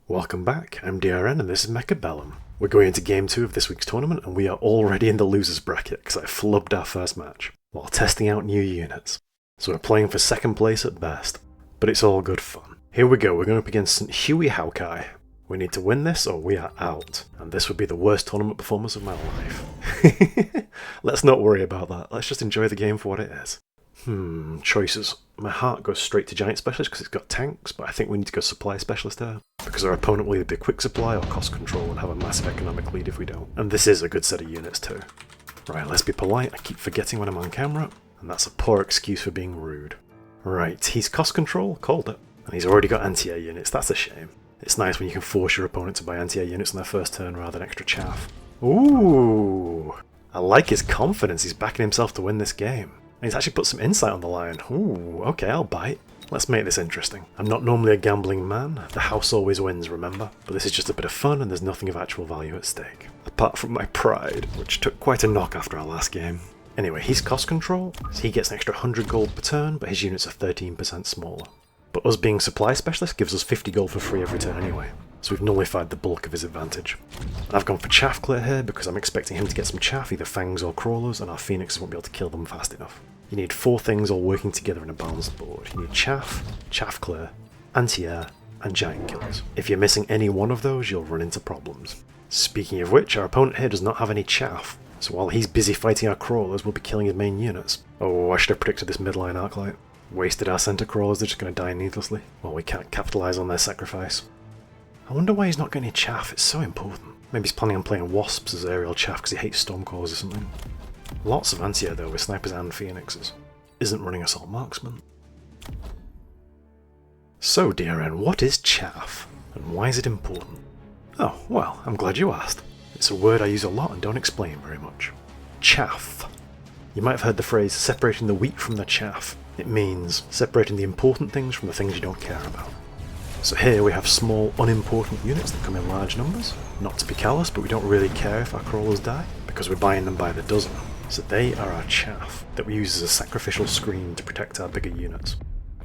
Welcome back, I'm DRN and this is Mechabellum. We're going into game 2 of this week's tournament and we are already in the losers bracket because I flubbed our first match while testing out new units. So we're playing for second place at best, but it's all good fun. Here we go, we're going up against sthuihaocai. We need to win this or we are out, and this would be the worst tournament performance of my life. Let's not worry about that, let's just enjoy the game for what it is. Choices. My heart goes straight to Giant Specialist because it's got tanks, but I think we need to go Supply Specialist here, because our opponent will either be Quick Supply or Cost Control and have a massive economic lead if we don't. And this is a good set of units too. Right, let's be polite, I keep forgetting when I'm on camera, and that's a poor excuse for being rude. Right, he's Cost Control, called it, and he's already got anti-air units, that's a shame. It's nice when you can force your opponent to buy anti-air units on their first turn rather than extra chaff. Ooh, I like his confidence, he's backing himself to win this game. And he's actually put some insight on the line. Ooh, okay, I'll bite. Let's make this interesting. I'm not normally a gambling man, the house always wins, remember? But this is just a bit of fun and there's nothing of actual value at stake. Apart from my pride, which took quite a knock after our last game. Anyway, he's Cost Control, so he gets an extra 100 gold per turn, but his units are 13% smaller. But us being Supply Specialist gives us 50 gold for free every turn anyway, so we've nullified the bulk of his advantage. And I've gone for Chaff Clear here because I'm expecting him to get some chaff, either fangs or crawlers, and our phoenixes won't be able to kill them fast enough. You need 4 things all working together in a balanced board. You need chaff, chaff clear, anti-air, and giant killers. If you're missing any one of those, you'll run into problems. Speaking of which, our opponent here does not have any chaff, so while he's busy fighting our crawlers, we'll be killing his main units. Oh, I should have predicted this midline arclight. Wasted our center crawlers, they're just going to die needlessly. Well, we can't capitalise on their sacrifice. I wonder why he's not getting any chaff, it's so important. Maybe he's planning on playing wasps as aerial chaff because he hates stormcalls or something. Lots of anti-air though with snipers and phoenixes. Isn't running assault marksman. So DRN, what is chaff? And why is it important? Oh, well, I'm glad you asked. It's a word I use a lot and don't explain very much. Chaff. You might have heard the phrase separating the wheat from the chaff. It means separating the important things from the things you don't care about. So here we have small, unimportant units that come in large numbers. Not to be callous, but we don't really care if our crawlers die, because we're buying them by the dozen. So they are our chaff, that we use as a sacrificial screen to protect our bigger units.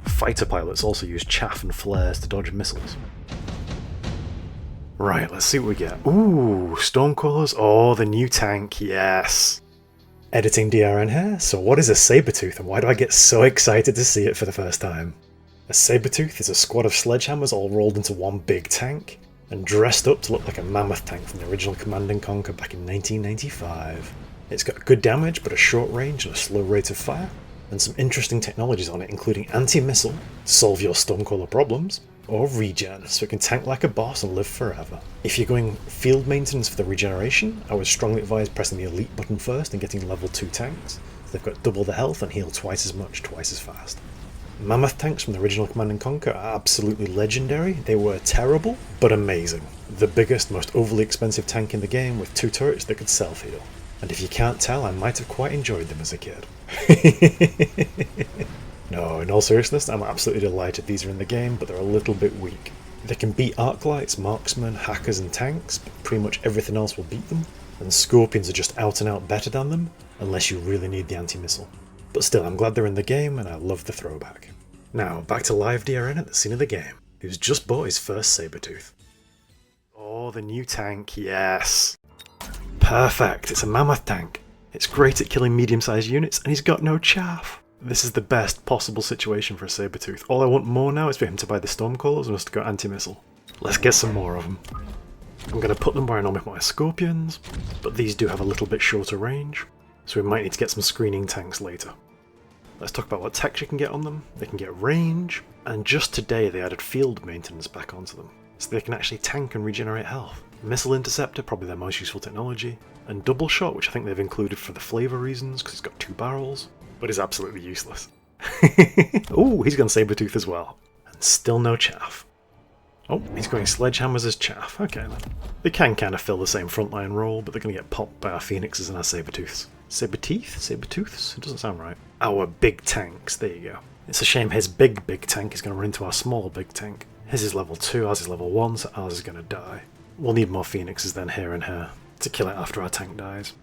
Fighter pilots also use chaff and flares to dodge missiles. Right, let's see what we get. Ooh, Stormcallers, oh, the new tank, yes! Editing DRN here, so what is a Sabertooth and why do I get so excited to see it for the first time? A Sabertooth is a squad of sledgehammers all rolled into one big tank, and dressed up to look like a mammoth tank from the original Command & Conquer back in 1995. It's got good damage but a short range and a slow rate of fire, and some interesting technologies on it including anti-missile to solve your Stormcaller problems, or regen, so it can tank like a boss and live forever. If you're going field maintenance for the regeneration, I would strongly advise pressing the elite button first and getting level 2 tanks. They've got double the health and heal twice as much, twice as fast. Mammoth tanks from the original Command & Conquer are absolutely legendary. They were terrible, but amazing. The biggest, most overly expensive tank in the game with 2 turrets that could self-heal. And if you can't tell, I might have quite enjoyed them as a kid. No, in all seriousness, I'm absolutely delighted these are in the game, but they're a little bit weak. They can beat arclights, marksmen, hackers and tanks, but pretty much everything else will beat them. And scorpions are just out and out better than them, unless you really need the anti-missile. But still, I'm glad they're in the game, and I love the throwback. Now, back to live DRN at the scene of the game, who's just bought his first Sabertooth. Oh, the new tank, yes! Perfect, it's a mammoth tank. It's great at killing medium-sized units, and he's got no chaff. This is the best possible situation for a Sabertooth. All I want more now is for him to buy the Stormcallers and us to go anti-missile. Let's get some more of them. I'm going to put them where I normally put my Scorpions, but these do have a little bit shorter range, so we might need to get some screening tanks later. Let's talk about what tech you can get on them. They can get range, and just today they added field maintenance back onto them, so they can actually tank and regenerate health. Missile interceptor, probably their most useful technology, and double shot, which I think they've included for the flavour reasons, because it's got 2 barrels, but is absolutely useless. Ooh, he's gone Sabertooth as well, and still no chaff. Oh, he's going sledgehammers as chaff, okay then. They can kind of fill the same frontline role, but they're going to get popped by our phoenixes and our Sabertooths. Saberteeth? Sabertooths? It doesn't sound right. Our big tanks, there you go. It's a shame his big tank is going to run into our small big tank. His is level 2, ours is level 1, so ours is going to die. We'll need more phoenixes then here and here to kill it after our tank dies.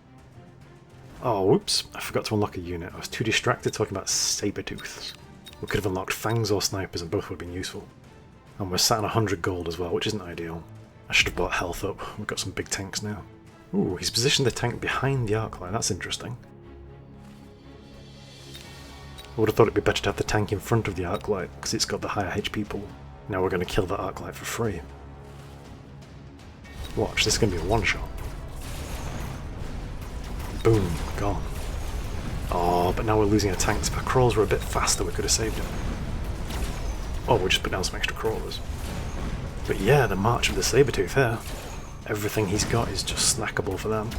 Oh, whoops, I forgot to unlock a unit. I was too distracted talking about Sabertooths. We could have unlocked fangs or snipers and both would have been useful. And we're sat on 100 gold as well, which isn't ideal. I should have bought health up. We've got some big tanks now. Ooh, he's positioned the tank behind the arc line. That's interesting. I would have thought it'd be better to have the tank in front of the arc light, because it's got the higher HP pool. Now we're going to kill that arc light for free. Watch, this is going to be a one-shot. Boom, gone. Oh, but now we're losing our tanks. If our crawlers were a bit faster, we could have saved him. Oh, we'll just put down some extra crawlers. But yeah, the march of the Sabertooth here. Everything he's got is just snackable for them.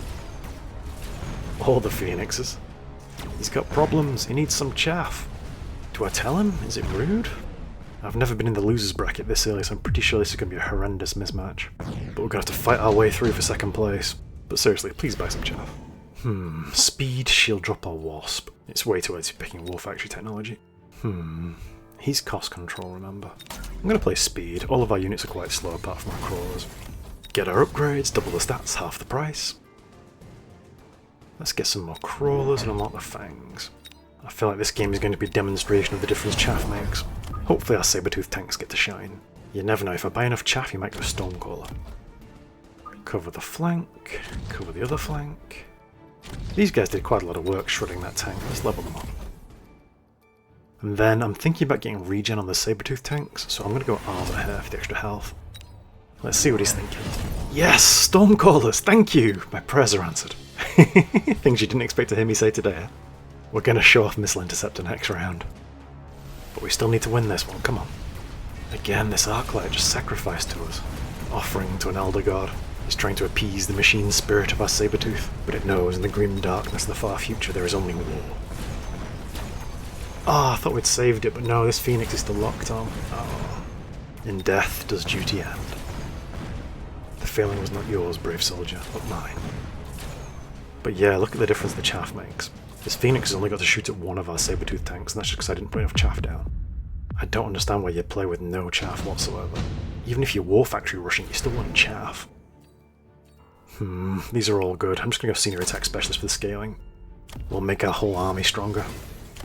All the phoenixes. He's got problems. He needs some chaff. Do I tell him? Is it rude? I've never been in the losers bracket this early, so I'm pretty sure this is going to be a horrendous mismatch. But we're going to have to fight our way through for second place. But seriously, please buy some chaff. Speed, shield drop or wasp. It's way too early to be picking war factory technology. He's cost control, remember. I'm going to play speed. All of our units are quite slow apart from our crawlers. Get our upgrades, double the stats, half the price. Let's get some more crawlers and unlock the fangs. I feel like this game is going to be a demonstration of the difference chaff makes. Hopefully our Sabertooth tanks get to shine. You never know, if I buy enough chaff you might go Stormcaller. Cover the flank, cover the other flank. These guys did quite a lot of work shredding that tank. Let's level them up. And then I'm thinking about getting regen on the Sabertooth tanks, so I'm going to go armor here for the extra health. Let's see what he's thinking. Yes! Stormcallers! Thank you! My prayers are answered. Things you didn't expect to hear me say today. We're going to show off Missile Interceptor next round. But we still need to win this one, come on. Again, this Arclight just sacrificed to us. Offering to an Elder God. It's trying to appease the machine spirit of our Sabertooth, but it knows in the grim darkness of the far future there is only war. Ah, I thought we'd saved it, but no, this Phoenix is still locked on. Oh. In death does duty end. The failing was not yours, brave soldier, but mine. But yeah, look at the difference the chaff makes. This Phoenix has only got to shoot at one of our Sabertooth tanks, and that's just because I didn't put enough chaff down. I don't understand why you play with no chaff whatsoever. Even if you're war factory rushing, you still want chaff. These are all good. I'm just going to go senior attack specialist for the scaling. We'll make our whole army stronger.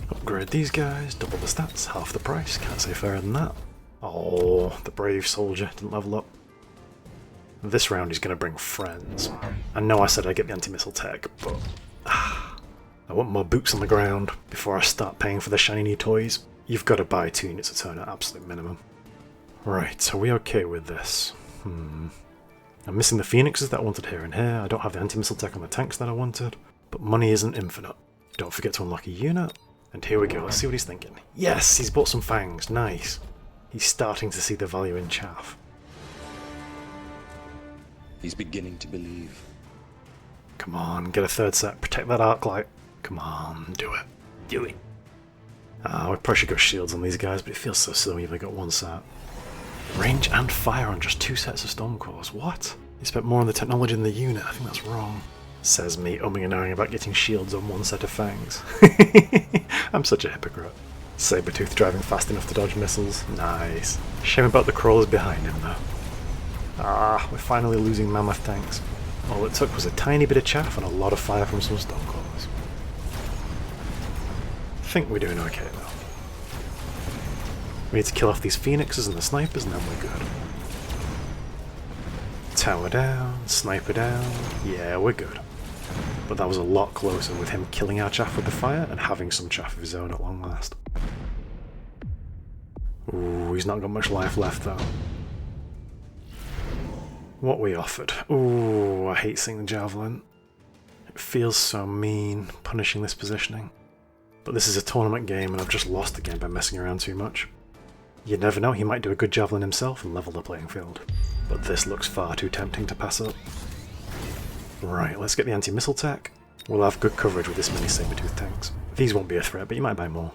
Upgrade these guys, double the stats, half the price. Can't say fairer than that. Oh, the brave soldier didn't level up. This round he's going to bring friends. I know I said I'd get the anti-missile tech, but I want more boots on the ground before I start paying for the shiny new toys. You've got to buy 2 units a turn at absolute minimum. Right, are we okay with this? I'm missing the phoenixes that I wanted here and here. I don't have the anti-missile tech on the tanks that I wanted. But money isn't infinite. Don't forget to unlock a unit. And here we go, let's see what he's thinking. Yes, he's bought some fangs, nice. He's starting to see the value in chaff. He's beginning to believe. Come on, get a third set, protect that arc light. Come on, do it. Do it. We probably should go shields on these guys, but it feels so silly we've only got 1 set. Range and fire on just 2 sets of Stormcores. What? You spent more on the technology than the unit. I think that's wrong. Says me, umming and ahhing about getting shields on 1 set of fangs. I'm such a hypocrite. Sabertooth driving fast enough to dodge missiles. Nice. Shame about the crawlers behind him, though. We're finally losing mammoth tanks. All it took was a tiny bit of chaff and a lot of fire from some Stormcores. I think we're doing okay, though. We need to kill off these phoenixes and the snipers and then we're good. Tower down, sniper down, yeah, we're good. But that was a lot closer with him killing our chaff with the fire and having some chaff of his own at long last. Ooh, he's not got much life left though. What we offered. Ooh, I hate seeing the javelin. It feels so mean, punishing this positioning. But this is a tournament game and I've just lost the game by messing around too much. You never know, he might do a good javelin himself and level the playing field. But this looks far too tempting to pass up. Right, let's get the anti-missile tech. We'll have good coverage with this many Sabertooth tanks. These won't be a threat, but you might buy more.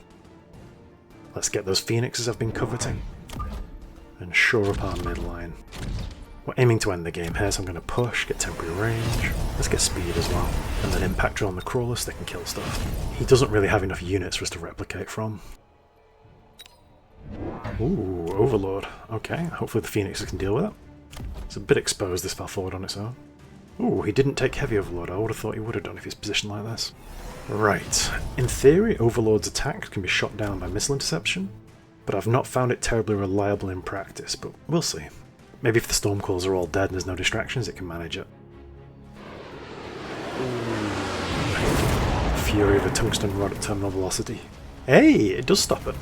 Let's get those phoenixes I've been coveting. And shore up our midline. We're aiming to end the game here, so I'm going to push, get temporary range. Let's get speed as well. And then impact drill on the crawlers so they can kill stuff. He doesn't really have enough units for us to replicate from. Ooh, Overlord. Okay, hopefully the Phoenixes can deal with it. It's a bit exposed this far forward on its own. Ooh, he didn't take heavy Overlord. I would have thought he would have done if he's positioned like this. Right. In theory, Overlord's attack can be shot down by missile interception, but I've not found it terribly reliable in practice, but we'll see. Maybe if the Stormcalls are all dead and there's no distractions, it can manage it. Fury of a tungsten rod at terminal velocity. Hey, it does stop it.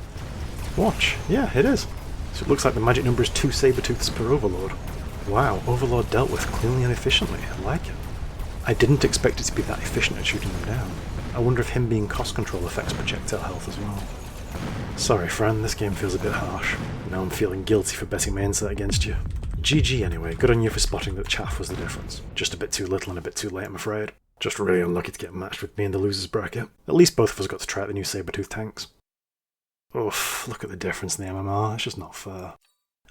Watch. Yeah, it is. So it looks like the magic number is 2 Sabertooths per Overlord. Wow, Overlord dealt with cleanly and efficiently. I like it. I didn't expect it to be that efficient at shooting them down. I wonder if him being cost control affects projectile health as well. Sorry friend, this game feels a bit harsh. Now I'm feeling guilty for betting my insight against you. GG anyway, good on you for spotting that chaff was the difference. Just a bit too little and a bit too late, I'm afraid. Just really unlucky to get matched with me in the losers bracket. At least both of us got to try out the new Sabertooth tanks. Oof, look at the difference in the MMR, it's just not fair.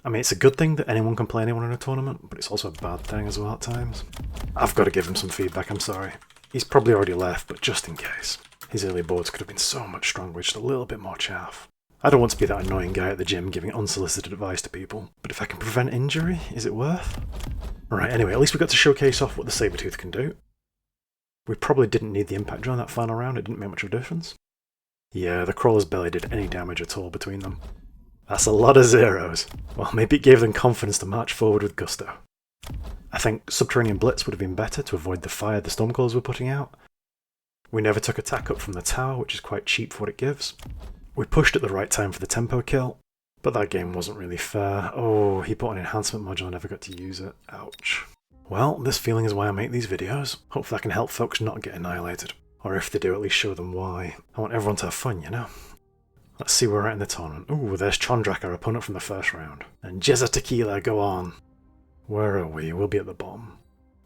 I mean, it's a good thing that anyone can play anyone in a tournament, but it's also a bad thing as well at times. I've got to give him some feedback, I'm sorry. He's probably already left, but just in case. His early boards could have been so much stronger with just a little bit more chaff. I don't want to be that annoying guy at the gym giving unsolicited advice to people, but if I can prevent injury, is it worth? Right, anyway, at least we got to showcase off what the Sabertooth can do. We probably didn't need the impact drone that final round, it didn't make much of a difference. Yeah, the crawlers barely did any damage at all between them. That's a lot of zeros. Well, maybe it gave them confidence to march forward with gusto. I think Subterranean Blitz would have been better to avoid the fire the Stormcalls were putting out. We never took attack up from the tower, which is quite cheap for what it gives. We pushed at the right time for the tempo kill, but that game wasn't really fair. Oh, he put an enhancement module and never got to use it. Ouch. Well, this feeling is why I make these videos. Hopefully I can help folks not get annihilated. Or if they do, at least show them why. I want everyone to have fun, you know? Let's see where we're at in the tournament. Ooh, there's Chondrak, our opponent from the first round. And Jezza Tequila, go on. Where are we? We'll be at the bottom.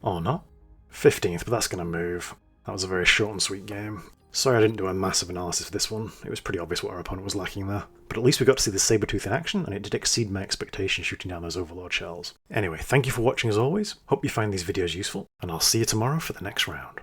Oh, not? 15th, but that's going to move. That was a very short and sweet game. Sorry I didn't do a massive analysis for this one. It was pretty obvious what our opponent was lacking there. But at least we got to see the Sabertooth in action, and it did exceed my expectations shooting down those Overlord shells. Anyway, thank you for watching as always. Hope you find these videos useful, and I'll see you tomorrow for the next round.